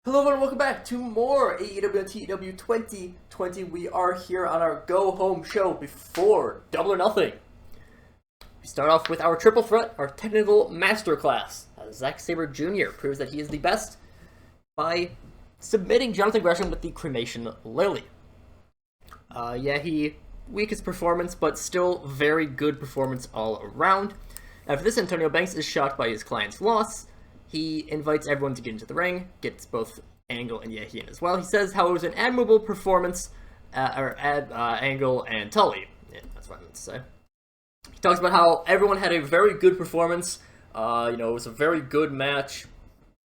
Hello everyone, welcome back to more AEW TEW2020. We are here on our go-home show before Double or Nothing. We start off with our triple threat, our technical masterclass. Zack Sabre Jr. proves that he is the best by submitting Jonathan Gresham with the cremation lily. He weakest performance, but still very good performance all around. After this, Antonio Banks is shocked by his client's loss. He invites everyone to get into the ring, gets both Angle and Yahi in as well. He says how it was an admirable performance, Angle and Tully. Yeah, that's what I meant to say. He talks about how everyone had a very good performance. It was a very good match.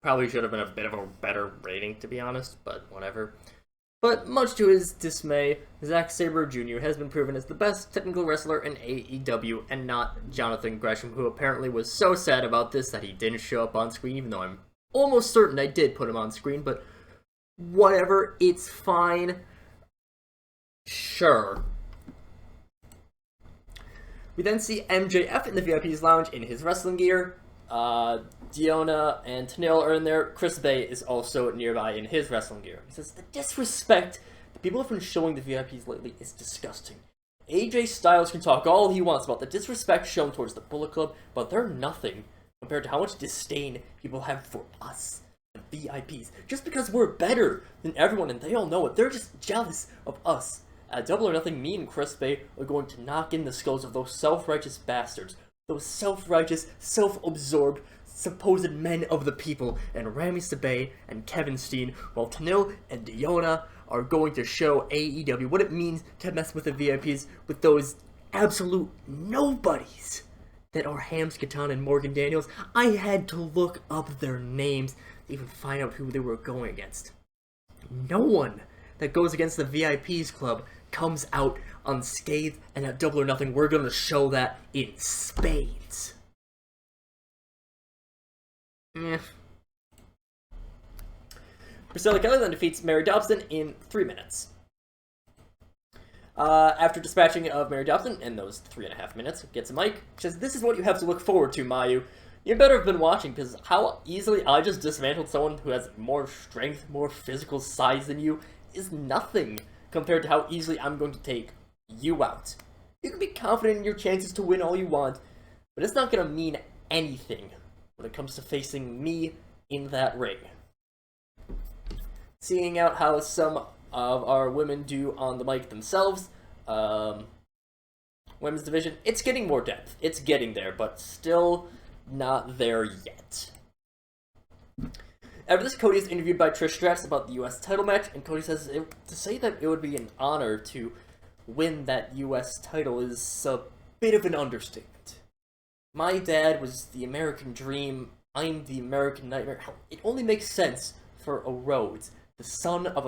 Probably should have been a bit of a better rating, to be honest, but whatever. But much to his dismay, Zack Sabre Jr. has been proven as the best technical wrestler in AEW and not Jonathan Gresham, who apparently was so sad about this that he didn't show up on screen, even though I'm almost certain I did put him on screen, but whatever, it's fine. Sure. We then see MJF in the VIP's lounge in his wrestling gear. Diona and Tenille are in there. Chris Bay is also nearby in his wrestling gear. He says, the disrespect that people have been showing the VIPs lately is disgusting. AJ Styles can talk all he wants about the disrespect shown towards the Bullet Club, but they're nothing compared to how much disdain people have for us, the VIPs. Just because we're better than everyone and they all know it, they're just jealous of us. At Double or Nothing, me and Chris Bay are going to knock in the skulls of those self-righteous bastards. Those self-righteous, self-absorbed, supposed men of the people, and Rami Sabay and Kevin Steen, while Tenille and Diona are going to show AEW what it means to mess with the VIPs with those absolute nobodies that are Hams, Katan, and Morgan Daniels. I had to look up their names to even find out who they were going against. No one that goes against the VIPs club comes out unscathed, and at Double or Nothing, we're going to show that in spades. Priscilla Kelly then defeats Mary Dobson in 3 minutes. After dispatching of Mary Dobson in those 3.5 minutes, gets a mic, says, this is what you have to look forward to, Mayu. You better have been watching, because how easily I just dismantled someone who has more strength, more physical size than you is nothing compared to how easily I'm going to take you out. You can be confident in your chances to win all you want, but it's not going to mean anything when it comes to facing me in that ring. Seeing out how some of our women do on the mic themselves, women's division, it's getting more depth. It's getting there, but still not there yet. After this, Cody is interviewed by Trish Stratus about the U.S. title match, and Cody says to say that it would be an honor to win that U.S. title is a bit of an understatement. My dad was the American dream, I'm the American nightmare. It only makes sense for a Rhodes, the son of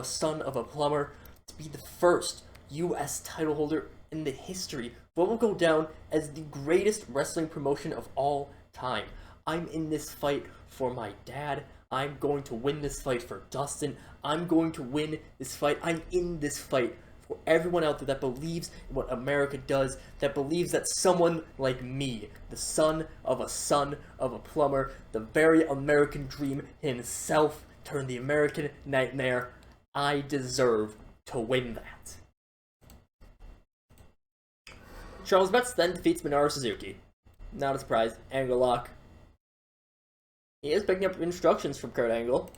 a plumber, to be the first U.S. title holder in the history of what will go down as the greatest wrestling promotion of all time. I'm in this fight for my dad. I'm going to win this fight for Dustin. I'm going to win this fight. I'm in this fight for everyone out there that believes in what America does, that believes that someone like me, the son of a plumber, the very American dream himself, turned the American nightmare, I deserve to win that. Charles Betts then defeats Minoru Suzuki. Not a surprise. Angle lock. He is picking up instructions from Kurt Angle.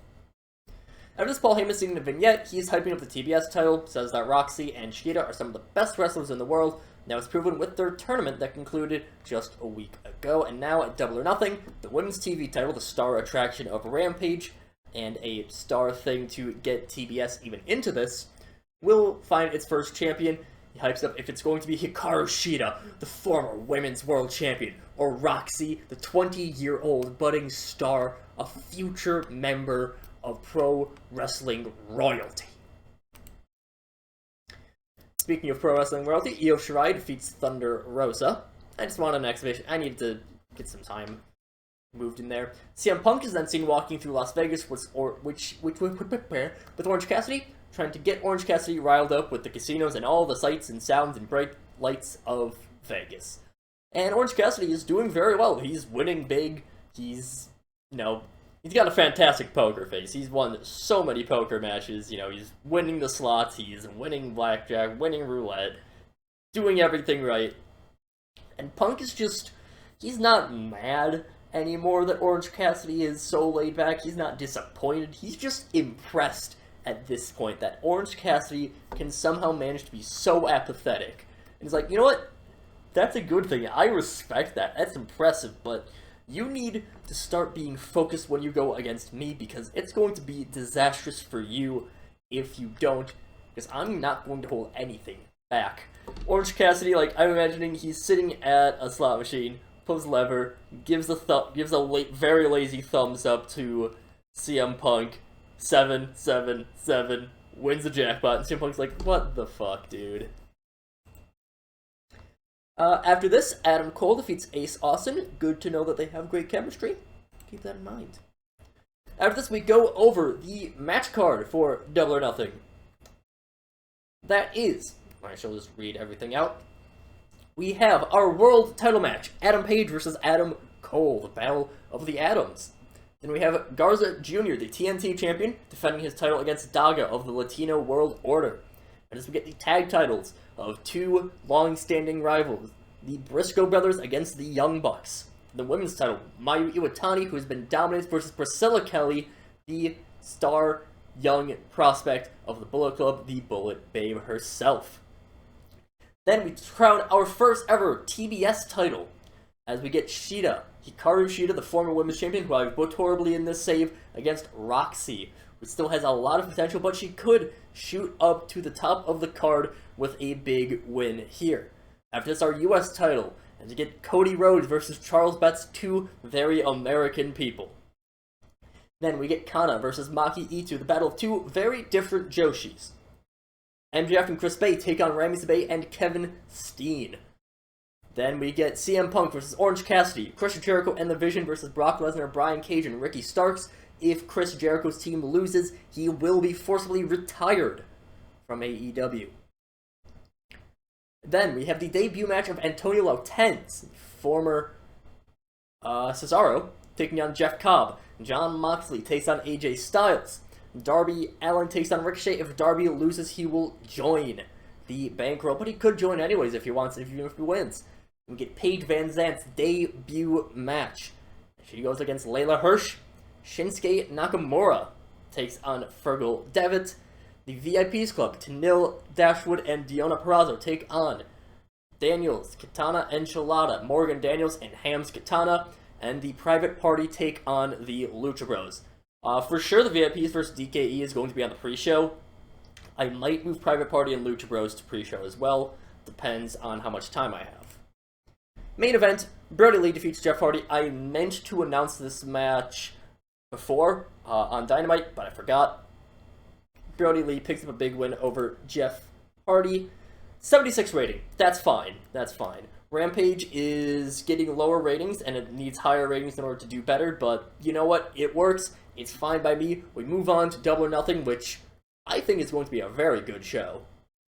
After this, Paul Heyman seeing the vignette, he's hyping up the TBS title, says that Roxy and Shida are some of the best wrestlers in the world. Now it's proven with their tournament that concluded just a week ago, and now at Double or Nothing, the women's TV title, the star attraction of Rampage, and a star thing to get TBS even into this, will find its first champion. He hypes up if it's going to be Hikaru Shida, the former women's world champion, or Roxy, the 20-year-old budding star, a future member of pro wrestling royalty. Speaking of pro wrestling royalty, Io Shirai defeats Thunder Rosa. I just wanted an exhibition. I needed to get some time moved in there. CM Punk is then seen walking through Las Vegas with Orange Cassidy, trying to get Orange Cassidy riled up with the casinos and all the sights and sounds and bright lights of Vegas. And Orange Cassidy is doing very well. He's winning big. He's, He's got a fantastic poker face. He's won so many poker matches. You know, he's winning the slots, he's winning blackjack, winning roulette, doing everything right. And Punk is just, he's not mad anymore that Orange Cassidy is so laid back. He's not disappointed. He's just impressed at this point that Orange Cassidy can somehow manage to be so apathetic. And he's like, you know what? That's a good thing. I respect that. That's impressive, but you need to start being focused when you go against me, because it's going to be disastrous for you if you don't, because I'm not going to hold anything back. Orange Cassidy, like, I'm imagining he's sitting at a slot machine, pulls a lever, gives a very lazy thumbs up to CM Punk, 777, wins the jackpot, and CM Punk's like, what the fuck, dude? After this, Adam Cole defeats Ace Austin. Good to know that they have great chemistry. Keep that in mind. After this, we go over the match card for Double or Nothing. That is, I shall just read everything out. We have our world title match, Adam Page versus Adam Cole, the Battle of the Atoms. Then we have Garza Jr., the TNT champion, defending his title against Daga of the Latino World Order. And as we get the tag titles of two long-standing rivals, the Briscoe brothers against the Young Bucks. The women's title, Mayu Iwatani, who has been dominated, versus Priscilla Kelly, the star young prospect of the Bullet Club, the Bullet Babe herself. Then we crown our first ever TBS title, as we get Hikaru Shida, the former women's champion, who I've booked horribly in this save, against Roxy, who still has a lot of potential, but she could shoot up to the top of the card with a big win here. After this, our US title, and to get Cody Rhodes versus Charles Betts, two very American people. Then we get Kana versus Maki Ito, the battle of two very different Joshis. MJF and Chris Bay take on Ramy Sabay and Kevin Steen. Then we get CM Punk versus Orange Cassidy, Chris Jericho and The Vision versus Brock Lesnar, Brian Cage, and Ricky Starks. If Chris Jericho's team loses, he will be forcibly retired from AEW. Then we have the debut match of Antonio Lautenz, former Cesaro, taking on Jeff Cobb. Jon Moxley takes on AJ Styles. Darby Allin takes on Ricochet. If Darby loses, he will join the Bankroll, but he could join anyways if he wants, even if he wins. We get Paige Van Zant's debut match. She goes against Layla Hirsch. Shinsuke Nakamura takes on Fergal Devitt. The VIPs Club, Tenille Dashwood and Deonna Purrazzo take on Daniels, Katana Enchilada, Morgan Daniels, and Hams Katana. And the Private Party take on the Lucha Bros. For sure, the VIPs versus DKE is going to be on the pre-show. I might move Private Party and Lucha Bros to pre-show as well. Depends on how much time I have. Main event, Brody Lee defeats Jeff Hardy. I meant to announce this match before on Dynamite, but I forgot. Brody Lee picks up a big win over Jeff Hardy. 76 rating. That's fine. That's fine. Rampage is getting lower ratings, and it needs higher ratings in order to do better, but you know what? It works. It's fine by me. We move on to Double or Nothing, which I think is going to be a very good show.